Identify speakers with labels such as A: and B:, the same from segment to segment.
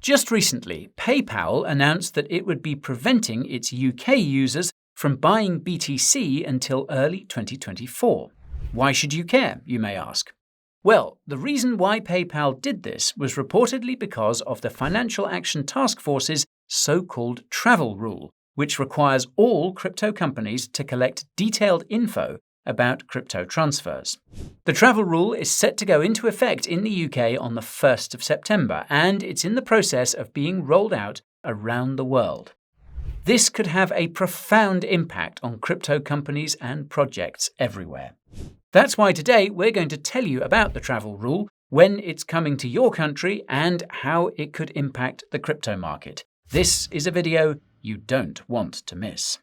A: Just recently, PayPal announced that it would be preventing its UK users from buying BTC until early 2024. Why should you care, you may ask? Well, the reason why PayPal did this was reportedly because of the Financial Action Task Force's so-called travel rule, which requires all crypto companies to collect detailed info about crypto transfers. The travel rule is set to go into effect in the UK on the 1st of September, and it's in the process of being rolled out around the world. This could have a profound impact on crypto companies and projects everywhere. That's why today we're going to tell you about the travel rule, when it's coming to your country, and how it could impact the crypto market. This is a video you don't want to miss.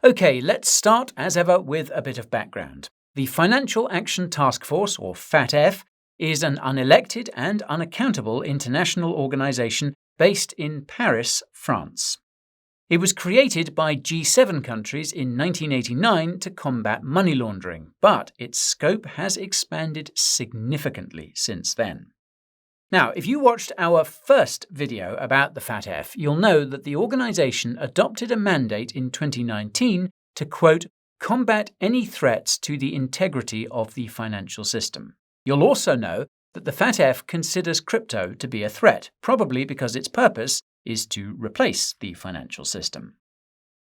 A: Okay, let's start as ever with a bit of background. The Financial Action Task Force, or FATF, is an unelected and unaccountable international organization based in Paris, France. It was created by G7 countries in 1989 to combat money laundering, but its scope has expanded significantly since then. Now, if you watched our first video about the FATF, you'll know that the organization adopted a mandate in 2019 to, quote, combat any threats to the integrity of the financial system. You'll also know that the FATF considers crypto to be a threat, probably because its purpose is to replace the financial system.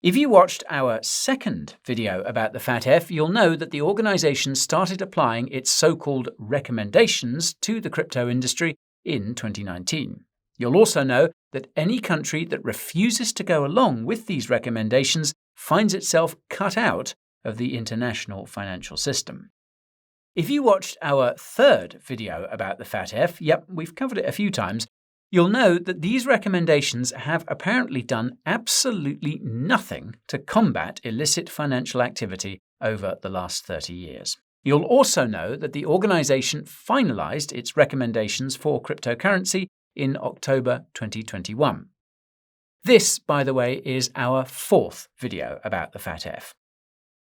A: If you watched our second video about the FATF, you'll know that the organization started applying its so-called recommendations to the crypto industry in 2019. You'll also know that any country that refuses to go along with these recommendations finds itself cut out of the international financial system. If you watched our third video about the FATF, yep, we've covered it a few times, you'll know that these recommendations have apparently done absolutely nothing to combat illicit financial activity over the last 30 years. You'll also know that the organization finalized its recommendations for cryptocurrency in October 2021. This, by the way, is our fourth video about the FATF.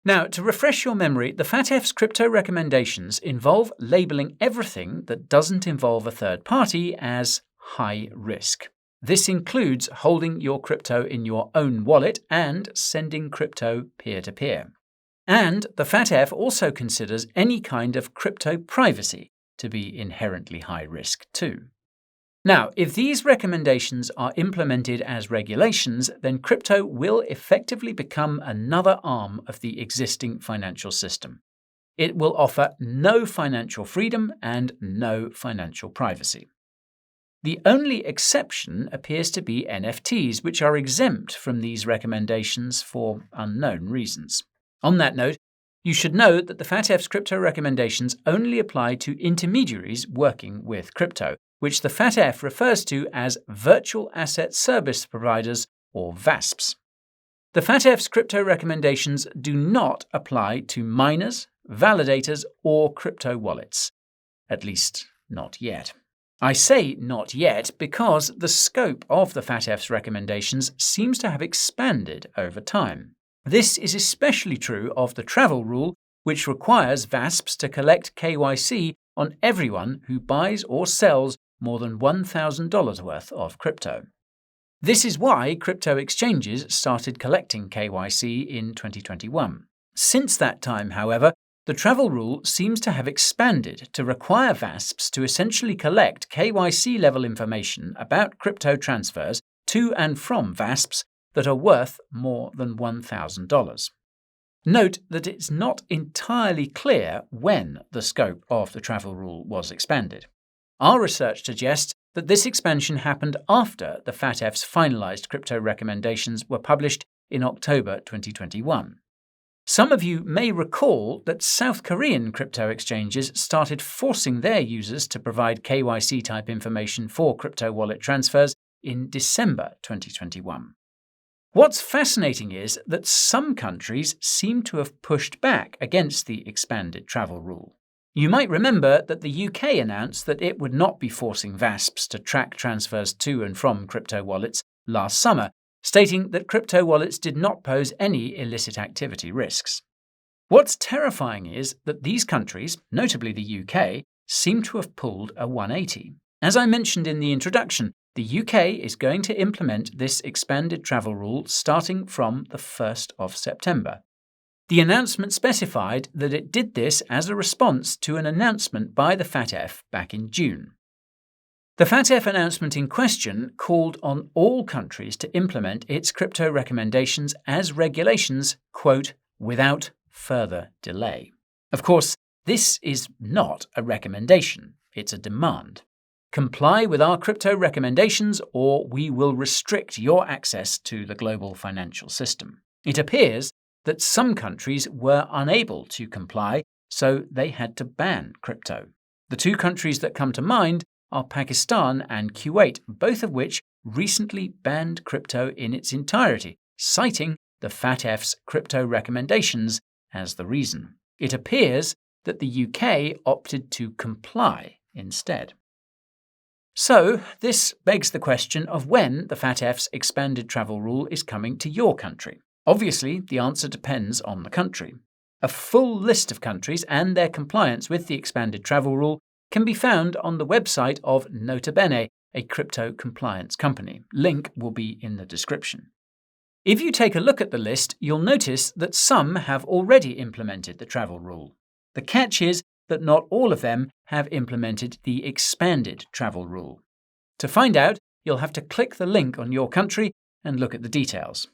A: Now, to refresh your memory, the FATF's crypto recommendations involve labeling everything that doesn't involve a third party as high risk. This includes holding your crypto in your own wallet and sending crypto peer-to-peer. And the FATF also considers any kind of crypto privacy to be inherently high risk too. Now, if these recommendations are implemented as regulations, then crypto will effectively become another arm of the existing financial system. It will offer no financial freedom and no financial privacy. The only exception appears to be NFTs, which are exempt from these recommendations for unknown reasons. On that note, you should know that the FATF's crypto recommendations only apply to intermediaries working with crypto, which the FATF refers to as Virtual Asset Service Providers, or VASPs. The FATF's crypto recommendations do not apply to miners, validators, or crypto wallets. At least, not yet. I say not yet because the scope of the FATF's recommendations seems to have expanded over time. This is especially true of the travel rule, which requires VASPs to collect KYC on everyone who buys or sells more than $1,000 worth of crypto. This is why crypto exchanges started collecting KYC in 2021. Since that time, however, the travel rule seems to have expanded to require VASPs to essentially collect KYC-level information about crypto transfers to and from VASPs that are worth more than $1,000. Note that it's not entirely clear when the scope of the travel rule was expanded. Our research suggests that this expansion happened after the FATF's finalized crypto recommendations were published in October 2021. Some of you may recall that South Korean crypto exchanges started forcing their users to provide KYC-type information for crypto wallet transfers in December 2021. What's fascinating is that some countries seem to have pushed back against the expanded travel rule. You might remember that the UK announced that it would not be forcing VASPs to track transfers to and from crypto wallets last summer, stating that crypto wallets did not pose any illicit activity risks. What's terrifying is that these countries, notably the UK, seem to have pulled a 180. As I mentioned in the introduction, the UK is going to implement this expanded travel rule starting from the 1st of September. The announcement specified that it did this as a response to an announcement by the FATF back in June. The FATF announcement in question called on all countries to implement its crypto recommendations as regulations, quote, without further delay. Of course, this is not a recommendation, it's a demand. Comply with our crypto recommendations or we will restrict your access to the global financial system. It appears that some countries were unable to comply, so they had to ban crypto. The two countries that come to mind are Pakistan and Kuwait, both of which recently banned crypto in its entirety, citing the FATF's crypto recommendations as the reason. It appears that the UK opted to comply instead. So, this begs the question of when the FATF's expanded travel rule is coming to your country. Obviously, the answer depends on the country. A full list of countries and their compliance with the expanded travel rule can be found on the website of Nota Bene, a crypto compliance company. Link will be in the description. If you take a look at the list, you'll notice that some have already implemented the travel rule. The catch is that not all of them have implemented the expanded travel rule. To find out, you'll have to click the link on your country and look at the details.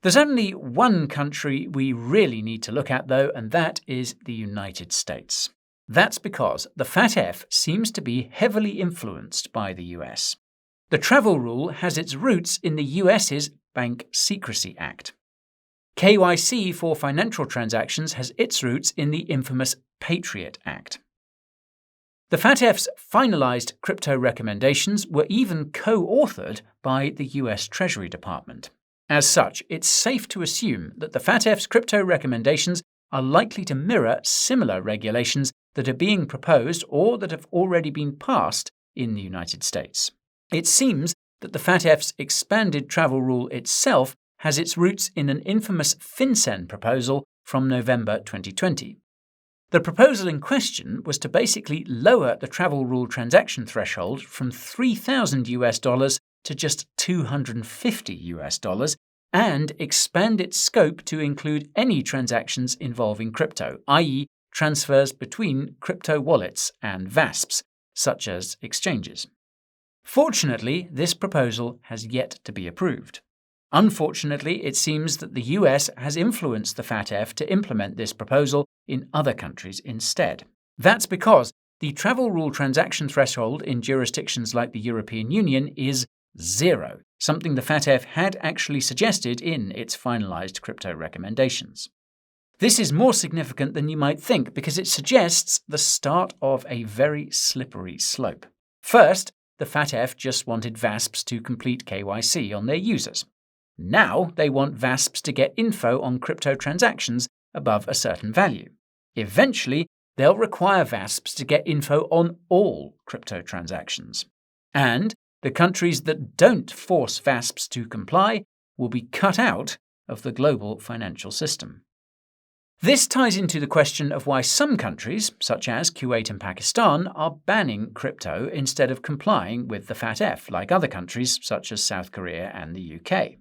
A: There's only one country we really need to look at, though, and that is the United States. That's because the FATF seems to be heavily influenced by the US. The travel rule has its roots in the US's Bank Secrecy Act. KYC for financial transactions has its roots in the infamous Patriot Act. The FATF's finalized crypto recommendations were even co-authored by the US Treasury Department. As such, it's safe to assume that the FATF's crypto recommendations are likely to mirror similar regulations that are being proposed or that have already been passed in the United States. It seems that the FATF's expanded travel rule itself has its roots in an infamous FinCEN proposal from November 2020. The proposal in question was to basically lower the travel rule transaction threshold from $3,000 to just $250 and expand its scope to include any transactions involving crypto, i.e., transfers between crypto wallets and VASPs, such as exchanges. Fortunately, this proposal has yet to be approved. Unfortunately, it seems that the US has influenced the FATF to implement this proposal in other countries instead. That's because the travel rule transaction threshold in jurisdictions like the European Union is 0, something the FATF had actually suggested in its finalized crypto recommendations. This is more significant than you might think because it suggests the start of a very slippery slope. First, the FATF just wanted VASPs to complete KYC on their users. Now they want VASPs to get info on crypto transactions above a certain value. Eventually, they'll require VASPs to get info on all crypto transactions. And the countries that don't force VASPs to comply will be cut out of the global financial system. This ties into the question of why some countries, such as Kuwait and Pakistan, are banning crypto instead of complying with the FATF, like other countries such as South Korea and the UK.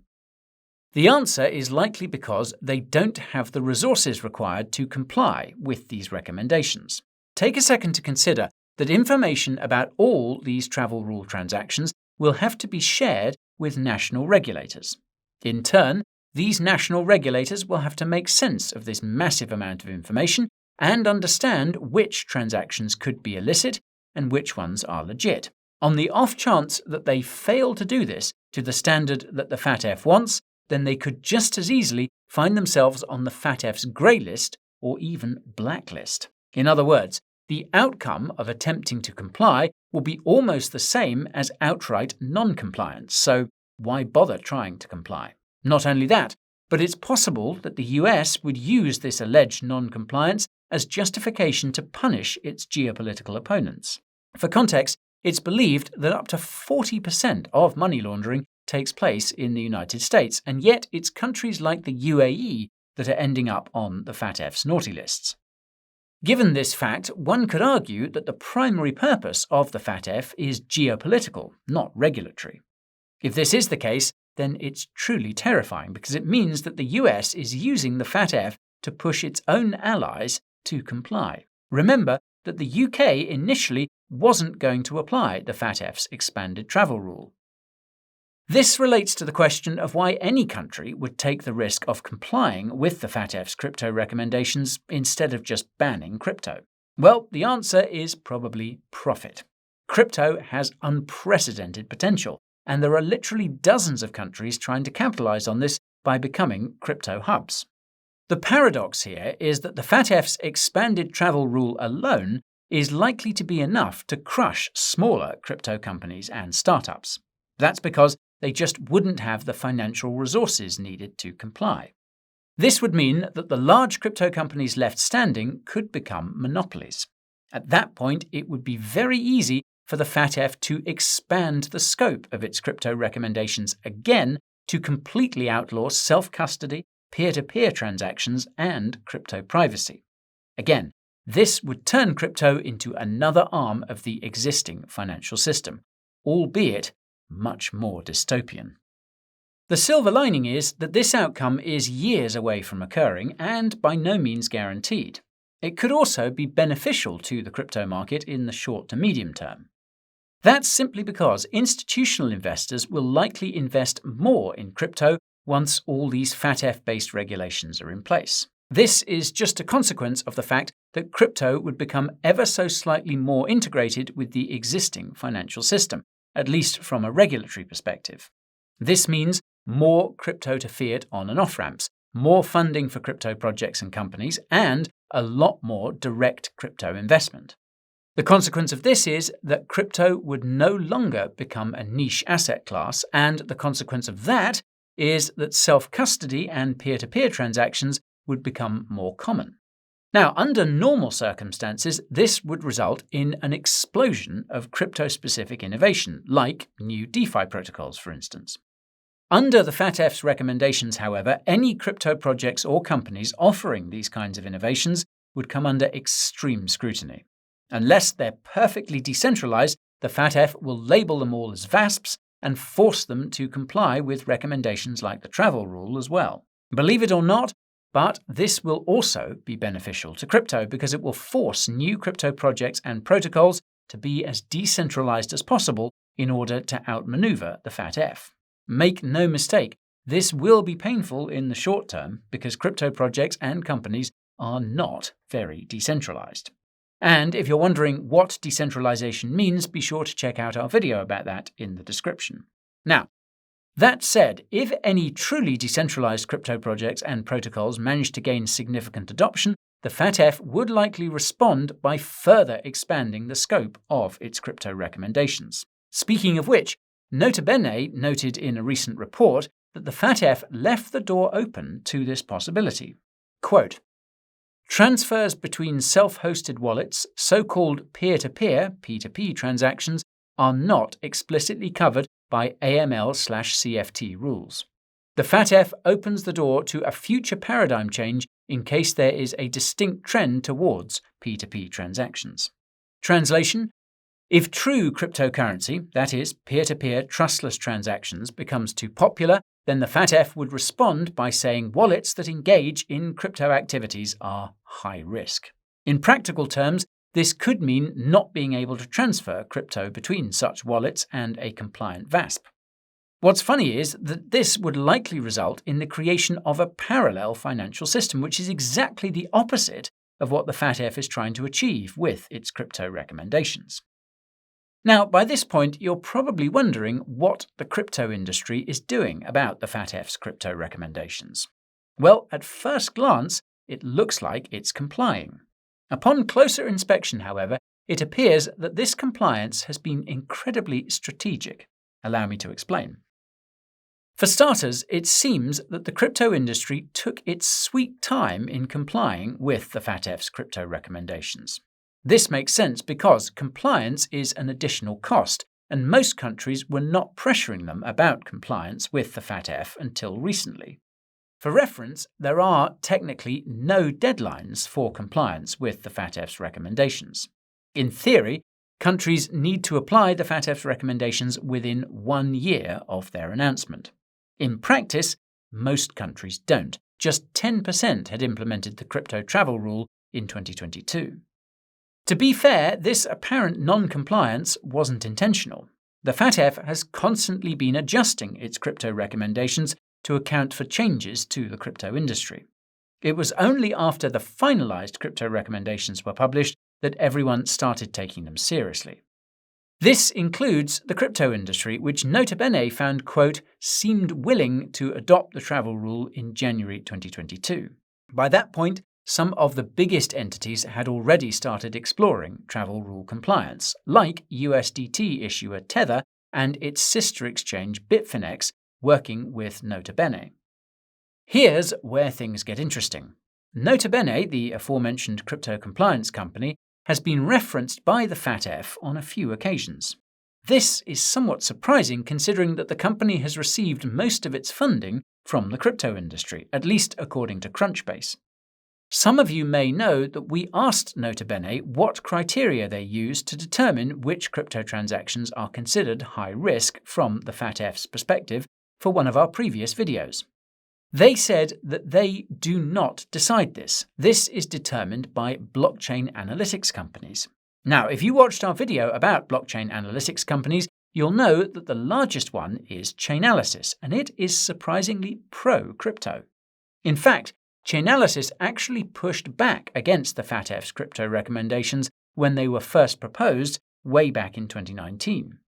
A: The answer is likely because they don't have the resources required to comply with these recommendations. Take a second to consider that information about all these travel rule transactions will have to be shared with national regulators. In turn, these national regulators will have to make sense of this massive amount of information and understand which transactions could be illicit and which ones are legit. On the off chance that they fail to do this to the standard that the FATF wants, then they could just as easily find themselves on the FATF's grey list or even blacklist. In other words, the outcome of attempting to comply will be almost the same as outright non-compliance, so why bother trying to comply? Not only that, but it's possible that the US would use this alleged non-compliance as justification to punish its geopolitical opponents. For context, it's believed that up to 40% of money laundering takes place in the United States, and yet it's countries like the UAE that are ending up on the FATF's naughty lists. Given this fact, one could argue that the primary purpose of the FATF is geopolitical, not regulatory. If this is the case, then it's truly terrifying because it means that the US is using the FATF to push its own allies to comply. Remember that the UK initially wasn't going to apply the FATF's expanded travel rule. This relates to the question of why any country would take the risk of complying with the FATF's crypto recommendations instead of just banning crypto. Well, the answer is probably profit. Crypto has unprecedented potential, and there are literally dozens of countries trying to capitalize on this by becoming crypto hubs. The paradox here is that the FATF's expanded travel rule alone is likely to be enough to crush smaller crypto companies and startups. That's because they just wouldn't have the financial resources needed to comply. This would mean that the large crypto companies left standing could become monopolies. At that point, it would be very easy for the FATF to expand the scope of its crypto recommendations again to completely outlaw self-custody, peer-to-peer transactions, and crypto privacy. Again, this would turn crypto into another arm of the existing financial system, albeit much more dystopian. The silver lining is that this outcome is years away from occurring and by no means guaranteed. It could also be beneficial to the crypto market in the short to medium term. That's simply because institutional investors will likely invest more in crypto once all these FATF-based regulations are in place. This is just a consequence of the fact that crypto would become ever so slightly more integrated with the existing financial system, at least from a regulatory perspective. This means more crypto to fiat on and off ramps, more funding for crypto projects and companies, and a lot more direct crypto investment. The consequence of this is that crypto would no longer become a niche asset class, and the consequence of that is that self-custody and peer-to-peer transactions would become more common. Now, under normal circumstances, this would result in an explosion of crypto-specific innovation, like new DeFi protocols, for instance. Under the FATF's recommendations, however, any crypto projects or companies offering these kinds of innovations would come under extreme scrutiny. Unless they're perfectly decentralized, the FATF will label them all as VASPs and force them to comply with recommendations like the travel rule as well. Believe it or not, but this will also be beneficial to crypto because it will force new crypto projects and protocols to be as decentralized as possible in order to outmaneuver the FATF. Make no mistake, this will be painful in the short term because crypto projects and companies are not very decentralized. And if you're wondering what decentralization means, be sure to check out our video about that in the description. Now, that said, if any truly decentralized crypto projects and protocols manage to gain significant adoption, the FATF would likely respond by further expanding the scope of its crypto recommendations. Speaking of which, Nota Bene noted in a recent report that the FATF left the door open to this possibility. Quote, "Transfers between self-hosted wallets, so-called peer-to-peer (P2P) transactions, are not explicitly covered by AML/CFT rules. The FATF opens the door to a future paradigm change in case there is a distinct trend towards P2P transactions." Translation: if true cryptocurrency, that is, peer-to-peer trustless transactions, becomes too popular, then the FATF would respond by saying wallets that engage in crypto activities are high risk. In practical terms, this could mean not being able to transfer crypto between such wallets and a compliant VASP. What's funny is that this would likely result in the creation of a parallel financial system, which is exactly the opposite of what the FATF is trying to achieve with its crypto recommendations. Now, by this point, you're probably wondering what the crypto industry is doing about the FATF's crypto recommendations. Well, at first glance, it looks like it's complying. Upon closer inspection, however, it appears that this compliance has been incredibly strategic. Allow me to explain. For starters, it seems that the crypto industry took its sweet time in complying with the FATF's crypto recommendations. This makes sense because compliance is an additional cost, and most countries were not pressuring them about compliance with the FATF until recently. For reference, there are technically no deadlines for compliance with the FATF's recommendations. In theory, countries need to apply the FATF's recommendations within 1 year of their announcement. In practice, most countries don't. Just 10% had implemented the crypto travel rule in 2022. To be fair, this apparent non-compliance wasn't intentional. The FATF has constantly been adjusting its crypto recommendations to account for changes to the crypto industry. It was only after the finalized crypto recommendations were published that everyone started taking them seriously. This includes the crypto industry, which nota bene found, quote, seemed willing to adopt the travel rule in January 2022. By that point, some of the biggest entities had already started exploring travel rule compliance, like USDT issuer Tether and its sister exchange Bitfinex, working with Nota Bene. Here's where things get interesting. Nota Bene, the aforementioned crypto compliance company, has been referenced by the FATF on a few occasions. This is somewhat surprising considering that the company has received most of its funding from the crypto industry, at least according to Crunchbase. Some of you may know that we asked Nota Bene what criteria they use to determine which crypto transactions are considered high risk from the FATF's perspective for one of our previous videos. They said that they do not decide this. This is determined by blockchain analytics companies. Now, if you watched our video about blockchain analytics companies, you'll know that the largest one is Chainalysis, and it is surprisingly pro-crypto. In fact, Chainalysis actually pushed back against the FATF's crypto recommendations when they were first proposed way back in 2019.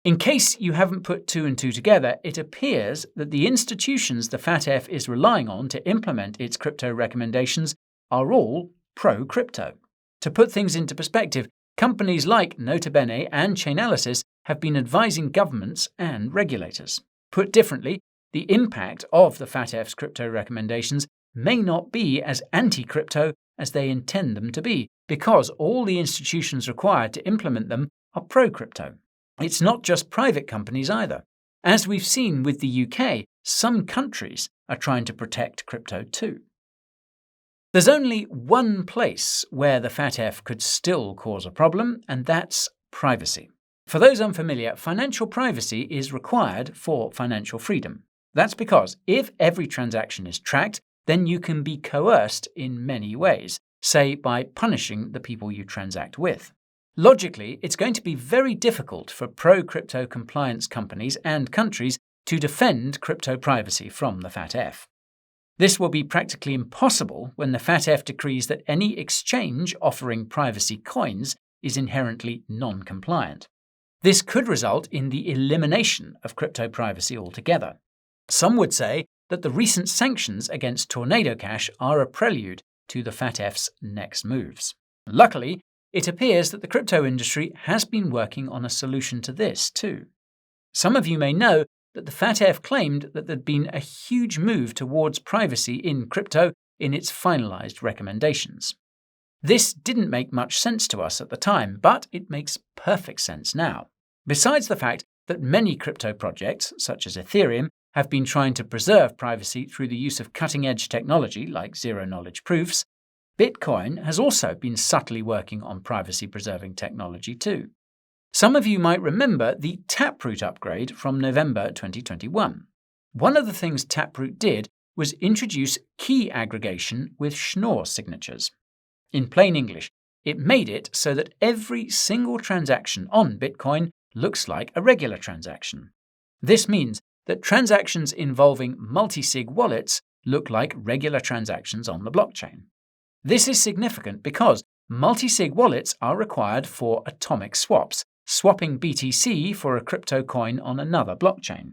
A: In case you haven't put two and two together, it appears that the institutions the FATF is relying on to implement its crypto recommendations are all pro-crypto. To put things into perspective, companies like Nota Bene and Chainalysis have been advising governments and regulators. Put differently, the impact of the FATF's crypto recommendations may not be as anti-crypto as they intend them to be, because all the institutions required to implement them are pro-crypto. It's not just private companies either. As we've seen with the UK, some countries are trying to protect crypto too. There's only one place where the FATF could still cause a problem, and that's privacy. For those unfamiliar, financial privacy is required for financial freedom. That's because if every transaction is tracked, then you can be coerced in many ways, say by punishing the people you transact with. Logically, it's going to be very difficult for pro-crypto compliance companies and countries to defend crypto privacy from the FATF. This will be practically impossible when the FATF decrees that any exchange offering privacy coins is inherently non-compliant. This could result in the elimination of crypto privacy altogether. Some would say that the recent sanctions against Tornado Cash are a prelude to the FATF's next moves. Luckily, it appears that the crypto industry has been working on a solution to this too. Some of you may know that the FATF claimed that there'd been a huge move towards privacy in crypto in its finalized recommendations. This didn't make much sense to us at the time, but it makes perfect sense now. Besides the fact that many crypto projects, such as Ethereum, have been trying to preserve privacy through the use of cutting-edge technology like zero-knowledge proofs, Bitcoin has also been subtly working on privacy-preserving technology too. Some of you might remember the Taproot upgrade from November 2021. One of the things Taproot did was introduce key aggregation with Schnorr signatures. In plain English, it made it so that every single transaction on Bitcoin looks like a regular transaction. This means that transactions involving multi-sig wallets look like regular transactions on the blockchain. This is significant because multi-sig wallets are required for atomic swaps, swapping BTC for a crypto coin on another blockchain.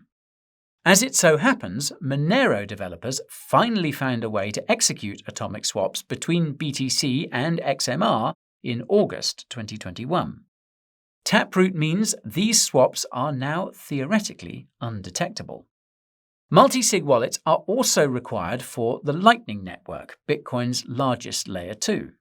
A: As it so happens, Monero developers finally found a way to execute atomic swaps between BTC and XMR in August 2021. Taproot means these swaps are now theoretically undetectable. Multi-sig wallets are also required for the Lightning Network, Bitcoin's largest layer 2.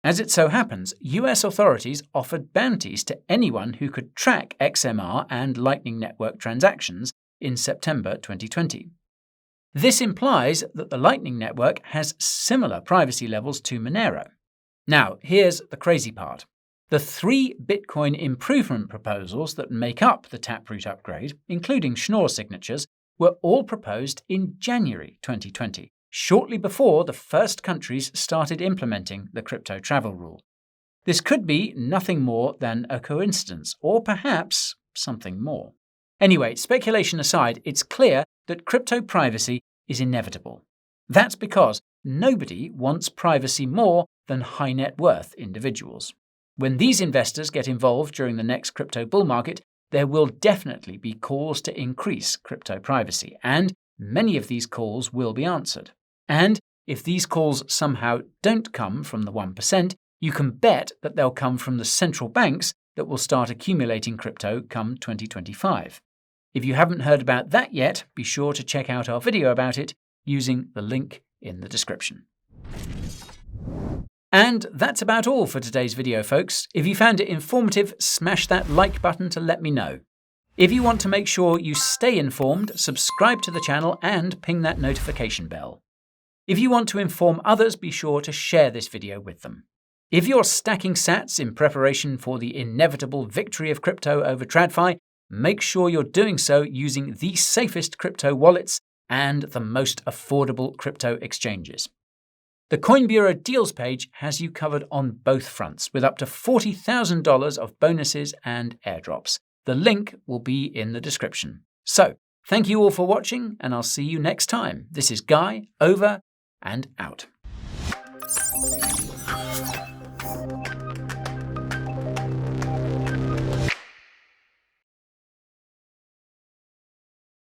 A: As it so happens, US authorities offered bounties to anyone who could track XMR and Lightning Network transactions in September 2020. This implies that the Lightning Network has similar privacy levels to Monero. Now, here's the crazy part. The 3 Bitcoin improvement proposals that make up the Taproot upgrade, including Schnorr signatures, were all proposed in January 2020, shortly before the first countries started implementing the crypto travel rule. This could be nothing more than a coincidence, or perhaps something more. Anyway, speculation aside, it's clear that crypto privacy is inevitable. That's because nobody wants privacy more than high net worth individuals. When these investors get involved during the next crypto bull market, there will definitely be calls to increase crypto privacy, and many of these calls will be answered. And if these calls somehow don't come from the 1%, you can bet that they'll come from the central banks that will start accumulating crypto come 2025. If you haven't heard about that yet, be sure to check out our video about it using the link in the description. And that's about all for today's video, folks. If you found it informative, smash that like button to let me know. If you want to make sure you stay informed, subscribe to the channel and ping that notification bell. If you want to inform others, be sure to share this video with them. If you're stacking sats in preparation for the inevitable victory of crypto over TradFi, make sure you're doing so using the safest crypto wallets and the most affordable crypto exchanges. The Coin Bureau deals page has you covered on both fronts, with up to $40,000 of bonuses and airdrops. The link will be in the description. So, thank you all for watching, and I'll see you next time. This is Guy, over and out.